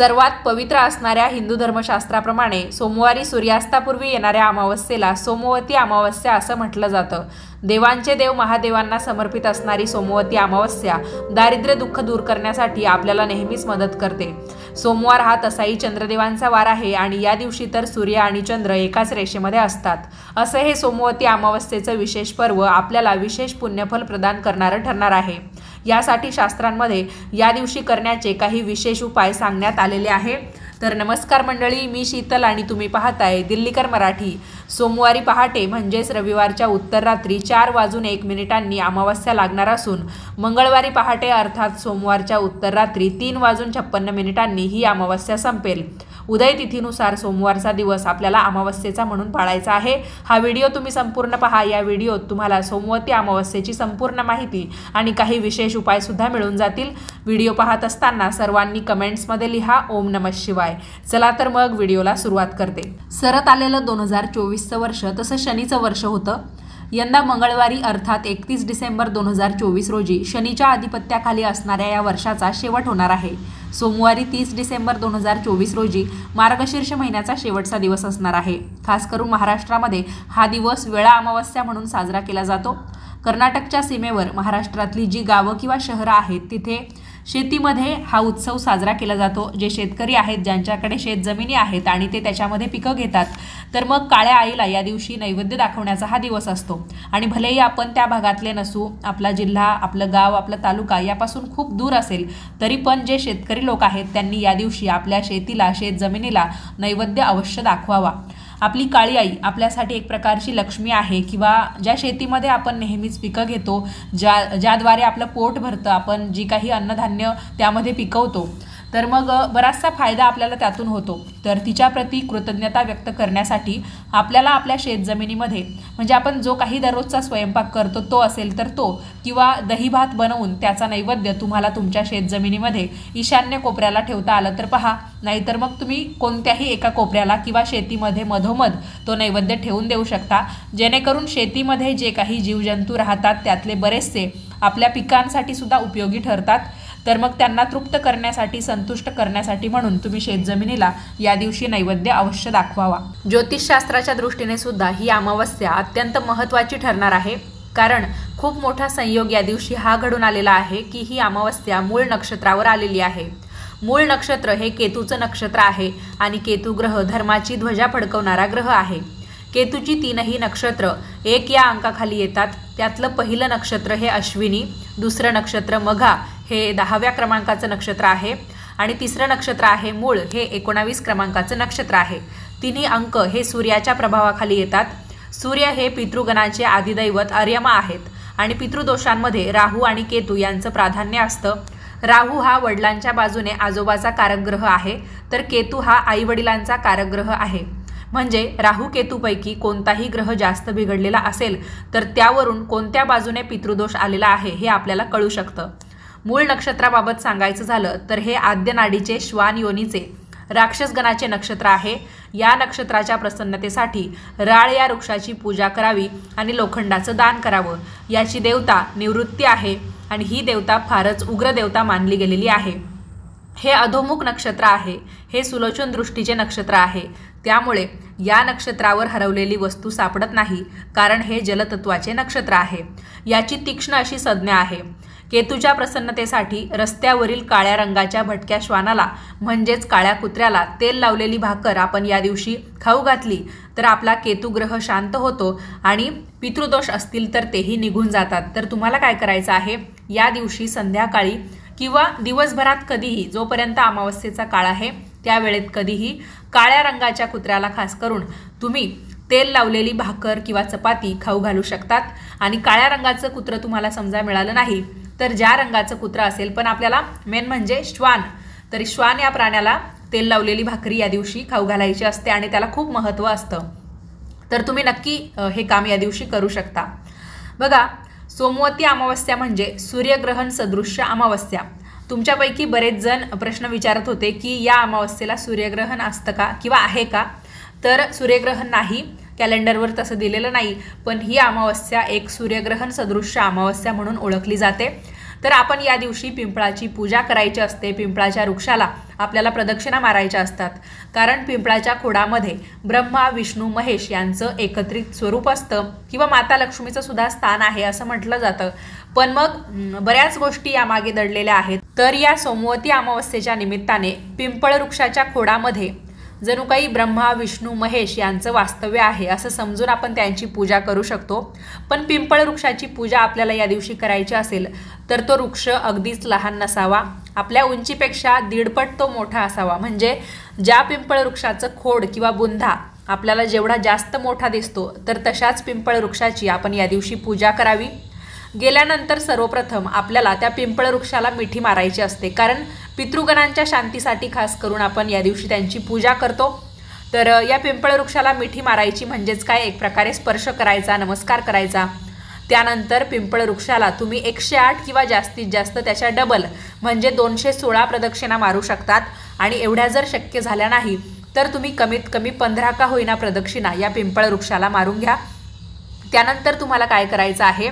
सर्वात पवित्र असणाऱ्या हिंदू धर्मशास्त्राप्रमाणे सोमवारी सूर्यास्तापूर्वी येणाऱ्या अमावस्येला सोमवती अमावस्या असं म्हटलं जातं। देवांचे देव महादेवांना समर्पित असणारी सोमवती अमावस्या दारिद्र्य दुःख दूर करण्यासाठी आपल्याला नेहमीच मदत करते। सोमवार हा तसाही चंद्रदेवांचा वार आहे आणि या दिवशी तर सूर्य आणि चंद्र एकाच रेषेमध्ये असतात। असं हे सोमवती अमावस्येचं विशेष पर्व आपल्याला विशेष पुण्यफल प्रदान करणारं ठरणार आहे। यासाठी शास्त्रांमध्ये या दिवशी करण्याचे काही विशेष उपाय सांगण्यात आलेले आहे। तर नमस्कार मंडळी, मी शीतल आणि तुम्ही पाहताय दिल्लीकर मराठी। सोमवारी पहाटे म्हणजेच रविवारच्या उत्तर रात्री 4:01 अमावस्या लागणार असून मंगळवारी पहाटे अर्थात सोमवारच्या उत्तर रात्री 3:56 ही अमावस्या संपेल। उदय तिथीनुसार सोमवारचा दिवस आपल्याला अमावस्येचा म्हणून पाळायचा आहे। हा व्हिडिओ तुम्ही संपूर्ण पहा। या व्हिडिओत तुम्हाला सोमवती अमावस्येची संपूर्ण माहिती आणि काही विशेष उपाय सुद्धा मिळून जातील। व्हिडिओ पाहत असताना सर्वांनी कमेंट्समध्ये लिहा ओम नमः शिवाय। चला तर मग व्हिडिओला सुरुवात करते। सरत आलेलं 2024चं वर्ष तसं शनीचं वर्ष होतं। यंदा मंगळवारी अर्थात 31 डिसेंबर 2024 रोजी शनीच्या आधिपत्याखाली असणाऱ्या या वर्षाचा शेवट होणार आहे। सोमवारी 30 डिसेंबर 2024 रोजी मार्गशीर्ष महिन्याचा शेवटचा दिवस असणार आहे। खास करून महाराष्ट्रामध्ये हा दिवस वेळा अमावस्या म्हणून साजरा केला जातो। कर्नाटकच्या सीमेवर महाराष्ट्रातली जी गावं किंवा शहरं आहेत तिथे शेतीमध्ये हा उत्सव साजरा केला जातो। जे शेतकरी आहेत ज्यांच्याकडे शेतजमिनी आहेत आणि ते त्याच्यामध्ये पिकं घेतात तर मग काळ्या आईला या दिवशी नैवेद्य दाखवण्याचा हा दिवस असतो। आणि भलेही आपण त्या भागातले नसू, आपला जिल्हा, आपलं गाव, आपला तालुका यापासून खूप दूर असेल तरी पण जे शेतकरी लोक आहेत त्यांनी या दिवशी आपल्या शेतीला, शेतजमिनीला नैवेद्य अवश्य दाखवावा। आपली काळी आई आपल्यासाठी एक प्रकारची लक्ष्मी आहे किंवा ज्या शेतीमध्ये आपण नेहमीच पिकं घेतो, ज्याद्वारे आपलं पोट भरतं, आपण जी काही अन्नधान्य त्यामध्ये पिकवतो तर मग बराचसा फायदा आपल्याला त्यातून होतो। तर तिच्याप्रती कृतज्ञता व्यक्त करण्यासाठी आपल्याला आपल्या शेतजमिनीमध्ये म्हणजे आपण जो काही दररोजचा स्वयंपाक करतो तो असेल तर तो किंवा दही भात बनवून त्याचा नैवेद्य तुम्हाला तुमच्या शेतजमिनीमध्ये ईशान्य कोपऱ्याला ठेवता आलं तर पहा, नाहीतर मग तुम्ही कोणत्याही एका कोपऱ्याला किंवा शेतीमध्ये मधोमध तो नैवेद्य ठेवून देऊ शकता, जेणेकरून शेतीमध्ये जे काही जीवजंतू राहतात त्यातले बरेचसे आपल्या पिकांसाठी सुद्धा उपयोगी ठरतात। तर मग त्यांना तृप्त करण्यासाठी, संतुष्ट करण्यासाठी म्हणून तुम्ही शेतजमिनीला या दिवशी नैवेद्य अवश्य दाखवावा। ज्योतिषशास्त्राच्या दृष्टीने सुद्धा ही अमावस्या अत्यंत महत्त्वाची ठरणार आहे, कारण खूप मोठा संयोग या दिवशी हा घडून आलेला आहे की ही अमावस्या मूळ नक्षत्रावर आलेली आहे। मूळ नक्षत्र हे केतूचं नक्षत्र आहे आणि केतू ग्रह धर्माची ध्वजा फडकवणारा ग्रह आहे। केतूची 3ही नक्षत्र 1 या अंकाखाली येतात। त्यातलं पहिलं नक्षत्र हे अश्विनी, दुसरं नक्षत्र मघा हे 10व्या क्रमांकाचं नक्षत्र आहे आणि तिसरं नक्षत्र आहे मूळ हे 19 क्रमांकाचं नक्षत्र आहे। तिन्ही अंक हे सूर्याच्या प्रभावाखाली येतात। सूर्य हे पितृगणाचे आदिदैवत आर्यमा आहेत आणि पितृदोषांमध्ये राहू आणि केतू यांचं प्राधान्य असतं। राहू हा वडिलांच्या बाजूने आजोबाचा कारकग्रह आहे तर केतू हा आईवडिलांचा कारकग्रह आहे। म्हणजे राहू केतूपैकी कोणताही ग्रह जास्त बिघडलेला असेल तर त्यावरून कोणत्या बाजूने पितृदोष आलेला आहे हे आपल्याला कळू शकतं। मूळ नक्षत्राबाबत सांगायचं झालं तर हे आद्य नाडीचे श्वान योनीचे राक्षसगणाचे नक्षत्र आहे। या नक्षत्राच्या प्रसन्नतेसाठी राळ या वृक्षाची पूजा करावी आणि लोखंडाचं दान करावं। याची देवता निवृत्ती आहे आणि ही देवता फारच उग्र देवता मानली गेलेली आहे। हे अधोमुख नक्षत्र आहे, हे सुलोचन दृष्टीचे नक्षत्र आहे, त्यामुळे या नक्षत्रावर हरवलेली वस्तू सापडत नाही, कारण हे जलतत्वाचे नक्षत्र आहे। याची तीक्ष्ण अशी संज्ञा आहे। केतूच्या प्रसन्नतेसाठी रस्त्यावरील काळ्या रंगाच्या भटक्या श्वानाला म्हणजेच काळ्या कुत्र्याला तेल लावलेली भाकर आपण या दिवशी खाऊ घातली तर आपला केतू ग्रह शांत होतो आणि पितृदोष असतील तर तेही निघून जातात। तर तुम्हाला काय करायचं आहे, या दिवशी संध्याकाळी किंवा दिवसभरात कधीही, जोपर्यंत अमावस्येचा काळ आहे त्या वेळेत कधीही काळ्या रंगाच्या कुत्र्याला खास करून तुम्ही तेल लावलेली भाकर किंवा चपाती खाऊ घालू शकतात। आणि काळ्या रंगाचं कुत्रं तुम्हाला समजा मिळालं नाही तर ज्या रंगाचं कुत्रं असेल, पण आपल्याला मेन म्हणजे श्वान, तर श्वान या प्राण्याला तेल लावलेली भाकरी या दिवशी खाऊ घालायची असते आणि त्याला खूप महत्त्व असतं। तर तुम्ही नक्की हे काम या दिवशी करू शकता। बघा, सोमवती अमावस्या म्हणजे सूर्यग्रहण सदृश्य अमावस्या। तुमच्यापैकी बरेच जण प्रश्न विचारत होते की या अमावस्येला सूर्यग्रहण असतं का किंवा आहे का? तर सूर्यग्रहण नाही, कॅलेंडरवर तसं दिलेलं नाही, पण ही अमावस्या एक सूर्यग्रहण सदृश्य अमावस्या म्हणून ओळखली जाते। तर आपण या दिवशी पिंपळाची पूजा करायची असते। पिंपळाच्या वृक्षाला आपल्याला प्रदक्षिणा मारायच्या असतात, कारण पिंपळाच्या खोडामध्ये ब्रह्मा विष्णू महेश यांचं एकत्रित स्वरूप असतं किंवा माता लक्ष्मीचं सुद्धा स्थान आहे असं म्हटलं जातं। पण मग बऱ्याच गोष्टी यामागे दडलेल्या आहेत। तर या सोमवती अमावस्येच्या निमित्ताने पिंपळ वृक्षाच्या खोडामध्ये जणू काही ब्रह्मा विष्णू महेश यांचं वास्तव्य आहे असं समजून आपण त्यांची पूजा करू शकतो। पण पिंपळ वृक्षाची पूजा आपल्याला या दिवशी करायची असेल तर तो वृक्ष अगदीच लहान नसावा, आपल्या उंचीपेक्षा 1.5 पट तो मोठा असावा। म्हणजे ज्या पिंपळ वृक्षाचं खोड किंवा बुंधा आपल्याला जेवढा जास्त मोठा दिसतो तर तशाच पिंपळ वृक्षाची आपण या दिवशी पूजा करावी। गेल्यानंतर सर्वप्रथम आपल्याला त्या पिंपळ वृक्षाला मिठी मारायची असते, कारण पितृगणांच्या शांतीसाठी खास करून आपण या दिवशी त्यांची पूजा करतो। तर या पिंपळ वृक्षाला मिठी मारायची म्हणजेच काय, एक प्रकारे स्पर्श करायचा, नमस्कार करायचा। त्यानंतर पिंपळ वृक्षाला तुम्ही 108 किंवा जास्तीत जास्त त्याच्या डबल म्हणजे 216 प्रदक्षिणा मारू शकतात। आणि एवढ्या जर शक्य झाल्या नाही तर तुम्ही कमीत कमी 15 का होईना प्रदक्षिणा या पिंपळ वृक्षाला मारून घ्या। त्यानंतर तुम्हाला काय करायचं आहे,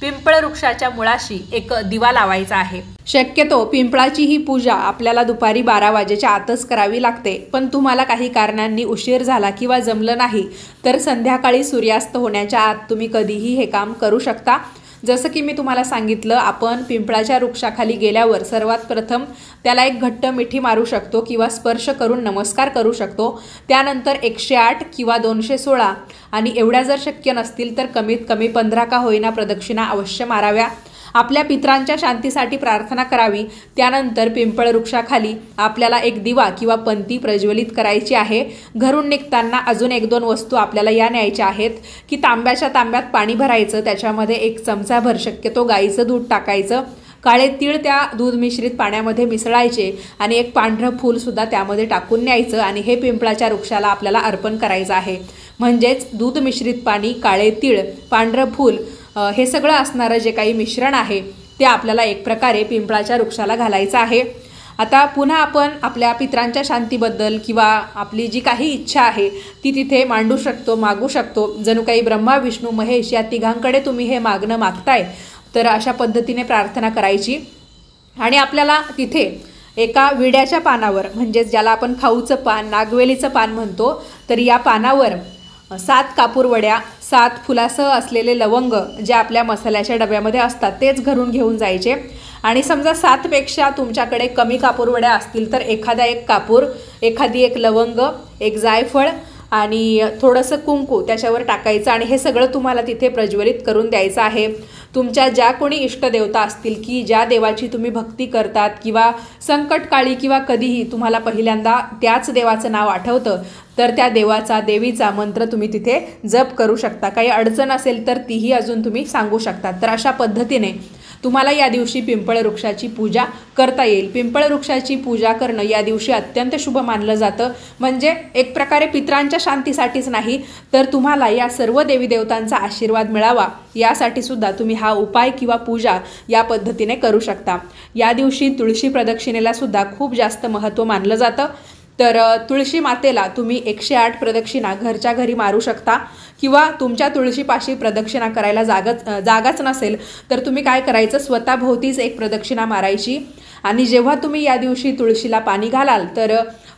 पिंपळ वृक्षाच्या मुळाशी एक दिवा लावायचा आहे। शक्यतो पिंपळाची ही पूजा आपल्याला दुपारी 12 वाजेच्या आतच करावी लागते, पण तुम्हाला काही कारणांनी उशीर झाला किंवा जमलं नाही तर संध्याकाळी सूर्यास्त होण्याच्या आत तुम्ही कधीही हे काम करू शकता। जसं की मी तुम्हाला सांगितलं, आपण पिंपळाच्या वृक्षाखाली गेल्यावर सर्वात प्रथम त्याला एक घट्ट मिठी मारू शकतो किंवा स्पर्श करून नमस्कार करू शकतो। त्यानंतर 108 किंवा 216 आणि एवढ्या जर शक्य नसतील तर कमीत कमी 15 का होईना प्रदक्षिणा अवश्य माराव्या। आपल्या पितरांच्या शांतीसाठी प्रार्थना करावी। त्यानंतर पिंपळ वृक्षाखाली आपल्याला एक दिवा किंवा पंती प्रज्वलित करायची आहे। घरून निघताना अजून 1-2 वस्तू आपल्याला या न्यायच्या आहेत की तांब्याच्या तांब्यात पाणी भरायचं, त्याच्यामध्ये 1 चमचाभर शक्यतो गाईचं दूध टाकायचं, काळे तीळ त्या दूध मिश्रित पाण्यामध्ये मिसळायचे आणि एक पांढरं फूल सुद्धा त्यामध्ये टाकून न्यायचं आणि हे पिंपळाच्या वृक्षाला आपल्याला अर्पण करायचं आहे। म्हणजेच दूध मिश्रित पाणी, काळे तीळ, पांढरं फूल हे सगळं असणारं जे काही मिश्रण आहे ते आपल्याला एक प्रकारे पिंपळाच्या वृक्षाला घालायचं आहे। आता पुन्हा आपण आपल्या पितरांच्या शांतीबद्दल किंवा आपली जी काही इच्छा आहे ती तिथे मांडू शकतो, मागू शकतो। जणू काही ब्रह्मा विष्णू महेश या तिघांकडे तुम्ही हे मागणं मागताय, तर अशा पद्धतीने प्रार्थना करायची। आणि आपल्याला तिथे एका विड्याच्या पानावर, म्हणजे ज्याला आपण खाऊचं पान, नागवेलीचं पान म्हणतो, तर या पानावर 7 कापूरवड्या, 7 फुलासह असलेले लवंग जे आपल्या मसाल्याच्या डब्यामध्ये असतात तेच घरून घेऊन जायचे। आणि समजा 7 पेक्षा तुमच्याकडे कमी कापूरवड्या असतील तर एखादा 1 कापूर, एखादी 1 लवंग, 1 जायफळ आणि थोडंसं कुंकू त्याच्यावर टाकायचं आणि हे सगळं तुम्हाला तिथे प्रज्वलित करून द्यायचं आहे। तुमच्या ज्या कोणी इष्टदेवता असतील की ज्या देवाची तुम्ही भक्ती करतात किंवा संकटकाळी किंवा कधीही तुम्हाला पहिल्यांदा त्याच देवाचं नाव आठवतं तर त्या देवाचा, देवीचा मंत्र तुम्ही तिथे जप करू शकता। काही अडचण असेल तर तीही अजून तुम्ही सांगू शकता। तर अशा पद्धतीने तुम्हाला या दिवशी पिंपळ वृक्षाची पूजा करता येईल। पिंपळ वृक्षाची पूजा करणं या दिवशी अत्यंत शुभ मानलं जातं। म्हणजे एक प्रकारे पितरांच्या शांतीसाठीच नाही तर तुम्हाला या सर्व देवी देवतांचा आशीर्वाद मिळावा यासाठी सुद्धा तुम्ही हा उपाय किंवा पूजा या पद्धतीने करू शकता। या दिवशी तुळशी प्रदक्षिणेला सुद्धा खूप जास्त महत्त्व मानलं जातं। तर तुळशी मातेला तुम्ही 108 प्रदक्षिणा घरच्या घरी मारू शकता किंवा तुमच्या तुळशीपाशी प्रदक्षिणा करायला जागाच नसेल तर तुम्ही काय करायचं, स्वतःभोवतीच एक प्रदक्षिणा मारायची। आणि जेव्हा तुम्ही या दिवशी तुळशीला पाणी घालाल तर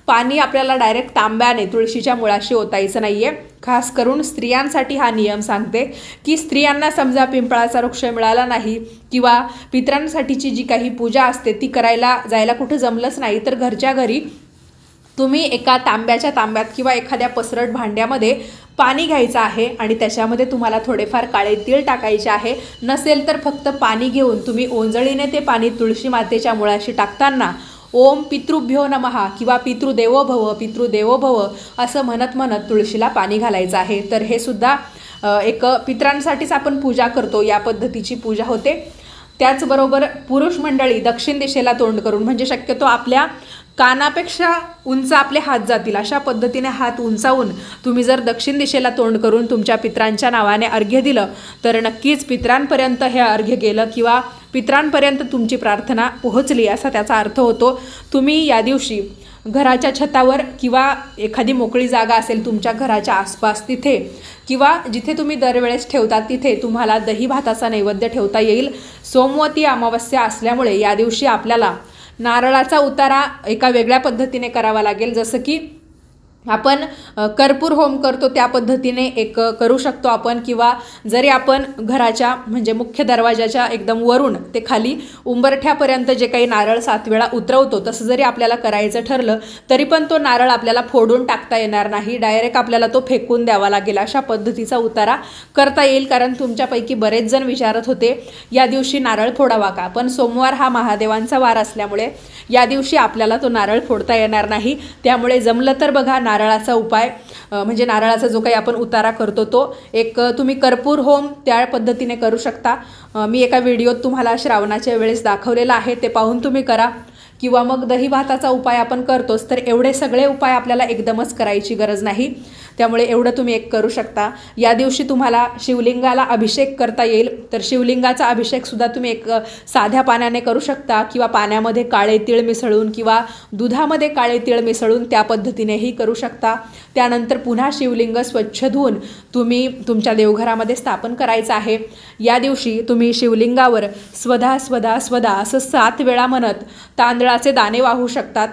पाणी आपल्याला डायरेक्ट तांब्याने तुळशीच्या मुळाशी ओतायचं नाही आहे। खास करून स्त्रियांसाठी हा नियम सांगते की स्त्रियांना समजा पिंपळाचा वृक्ष मिळाला नाही किंवा पितरांसाठीची जी काही पूजा असते ती करायला जायला कुठे जमलंच नाही तर घरच्या घरी तुम्ही एका तांब्याच्या तांब्यात किंवा एखाद्या पसरट भांड्यामध्ये पाणी घ्यायचं आहे आणि त्याच्यामध्ये तुम्हाला थोडेफार काळे तीळ टाकायचे आहे। नसेल तर फक्त पाणी घेऊन तुम्ही ओंजळीने ते पाणी तुळशी मातेच्या मुळाशी टाकताना ओम पितृभ्यो नमः किंवा पितृदेवो भव, पितृदेवो भव असं म्हणत म्हणत तुळशीला पाणी घालायचं आहे। तर हे सुद्धा एक पितरांसाठीच आपण पूजा करतो, या पद्धतीची पूजा होते। त्याचबरोबर पुरुष मंडळी दक्षिण दिशेला तोंड करून, म्हणजे शक्यतो आपल्या कानापेक्षा उंच आपले हात जातील अशा पद्धतीने हात उंचावून तुम्ही जर दक्षिण दिशेला तोंड करून तुमच्या पितरांच्या नावाने अर्घ्य दिलं तर नक्कीच पितरांपर्यंत हे अर्घ्य गेलं किंवा पितरांपर्यंत तुमची प्रार्थना पोहोचली असा त्याचा अर्थ होतो। तुम्ही या दिवशी घराच्या छतावर किंवा एखादी मोकळी जागा असेल तुमच्या घराच्या आसपास तिथे, किंवा जिथे तुम्ही दरवेळेस ठेवता तिथे तुम्हाला दही भाताचा नैवेद्य ठेवता येईल। सोमवती अमावस्या असल्यामुळे या दिवशी आपल्याला नारळाचा उतारा एका वेगळ्या पद्धतीने करावा लागेल। जसं की आपण कर्पूर होम करतो त्या पद्धतीने एक करू शकतो आपण, किंवा जरी आपण घराच्या म्हणजे मुख्य दरवाजाच्या एकदम वरून ते खाली उंबरठ्यापर्यंत जे काही नारळ 7 वेळा उतरवतो तसं जरी आपल्याला करायचं ठरलं तरी पण तो नारळ आपल्याला फोडून टाकता येणार नाही, डायरेक्ट आपल्याला तो फेकून द्यावा लागेल। अशा पद्धतीचा उतारा करता येईल। कारण तुमच्यापैकी बरेच जण विचारत होते या दिवशी नारळ फोडावा का, पण सोमवार हा महादेवांचा वार असल्यामुळे या दिवशी आपल्याला तो नारळ फोडता येणार नाही। त्यामुळे जमलं तर बघा नारळाचा उपाय म्हणजे नारळाचा जो काही आपण उतारा करतो तो एक तुम्ही कर्पूर होम त्या पद्धतीने करू शकता। मी एका व्हिडिओत तुम्हाला श्रावणाच्या वेळेस दाखवलेला आहे, ते पाहून तुम्ही करा। किंवा मग दही भाताचा उपाय आपण करतोच, तर एवढे सगळे उपाय आपल्याला एकदमच करायची गरज नाही, त्यामुळे एवढं तुम्ही एक करू शकता। या दिवशी तुम्हाला शिवलिंगाला अभिषेक करता येईल, तर शिवलिंगाचा अभिषेक सुद्धा तुम्ही एक साध्या पाण्याने करू शकता, किंवा पाण्यामध्ये काळे तीळ मिसळून किंवा दुधामध्ये काळे तीळ मिसळून त्या पद्धतीनेही करू शकता। त्यानंतर पुन्हा शिवलिंग स्वच्छ धुवून तुम्ही तुमच्या देवघरामध्ये स्थापन करायचं आहे। या दिवशी तुम्ही शिवलिंगावर स्वधा स्वधा स्वधा असं 7 वेळा म्हणत तांदळाचे दाणे वाहू शकतात।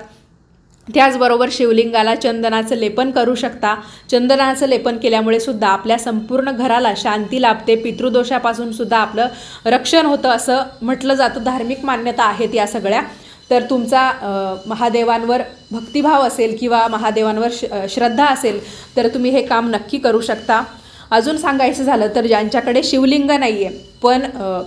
त्याचबरोबर शिवलिंगाला चंदनाचं लेपन करू शकता। चंदनाचं लेपन केल्यामुळे सुद्धा आपल्या संपूर्ण घराला शांती लाभते, पितृदोषापासून सुद्धा आपलं रक्षण होतं असं म्हटलं जातं, धार्मिक मान्यता आहेत या सगळ्या। तर तुमचा महादेवांवर भक्तिभाव असेल किंवा महादेवांवर श्रद्धा असेल तर तुम्ही हे काम नक्की करू शकता। अजून सांगायचं झालं तर ज्यांच्याकडे शिवलिंग नाही आहे पण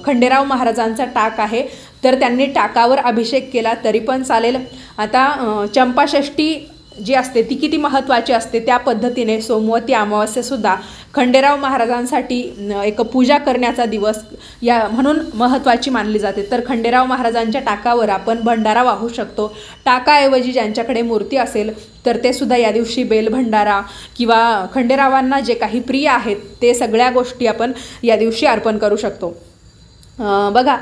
खंडेराव महाराजांचा टाक आहे तर त्यांनी टाकावर अभिषेक केला तरी पण चालेल। आता चंपाषष्ठी जी असते ती किती महत्त्वाची असते त्या पद्धतीने सोमवती अमावस्यासुद्धा खंडेराव महाराजांसाठी एक पूजा करण्याचा दिवस या म्हणून महत्त्वाची मानली जाते। तर खंडेराव महाराजांच्या टाकावर आपण भंडारा वाहू शकतो। टाकाऐवजी ज्यांच्याकडे मूर्ती असेल तर ते सुद्धा या दिवशी बेल भंडारा किंवा खंडेरावांना जे काही प्रिय आहेत ते सगळ्या गोष्टी आपण या दिवशी अर्पण करू शकतो। बघा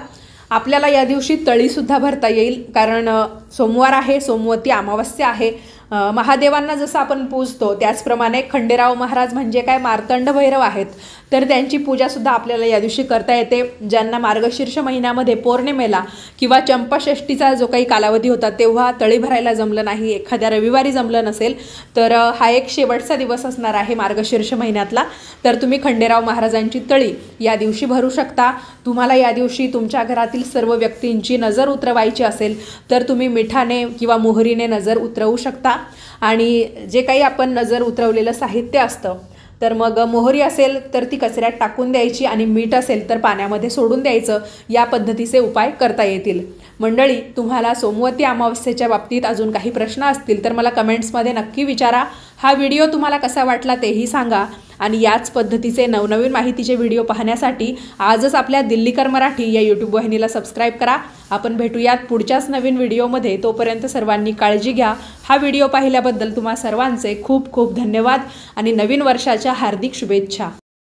आपल्याला या दिवशी तळीसुद्धा भरता येईल, कारण सोमवार आहे, सोमवती अमावस्या आहे। महादेवांना जसं आपण पूजतो त्याचप्रमाणे खंडेराव महाराज म्हणजे काय मार्तंड भैरव आहेत, तर त्यांची पूजासुद्धा आपल्याला या दिवशी करता येते। ज्यांना मार्गशीर्ष महिन्यामध्ये पौर्णिमेला किंवा चंपाषष्ठीचा जो काही कालावधी होता तेव्हा तळी भरायला जमलं नाही, एखाद्या रविवारी जमलं नसेल तर हा एक शेवटचा दिवस असणार आहे मार्गशीर्ष महिन्यातला, तर तुम्ही खंडेराव महाराजांची तळी या दिवशी भरू शकता। तुम्हाला या दिवशी तुमच्या घरातील सर्व व्यक्तींची नजर उतरवायची असेल तर तुम्ही मिठाने किंवा मोहरीने नजर उतरवू शकता। आणि जे काही आपण नजर उतरवलेलं साहित्य असतं तर मग मोहरी असेल तर ती कचऱ्यात टाकून द्यायची आणि मीठ असेल तर पाण्यामध्ये सोडून द्यायचं, या पद्धतीचे उपाय करता येतील। मंडळी तुम्हाला सोमवती अमावस्येच्या बाबतीत अजून काही प्रश्न असतील तर मला कमेंट्समध्ये नक्की विचारा। हा व्हिडिओ तुम्हाला कसा वाटला तेही सांगा, आणि याच पद्धतीचे नवनवीन माहितीचे व्हिडिओ पाहण्यासाठी आजच आपल्या दिल्लीकर मराठी या यूट्यूब वाहिनीला सबस्क्राईब करा। आपण भेटूयात पुढच्याच नवीन व्हिडिओमध्ये, तोपर्यंत सर्वांनी काळजी घ्या। हा व्हिडिओ पाहिल्याबद्दल तुम्हा सर्वांचे खूप खूप धन्यवाद आणि नवीन वर्षाच्या हार्दिक शुभेच्छा।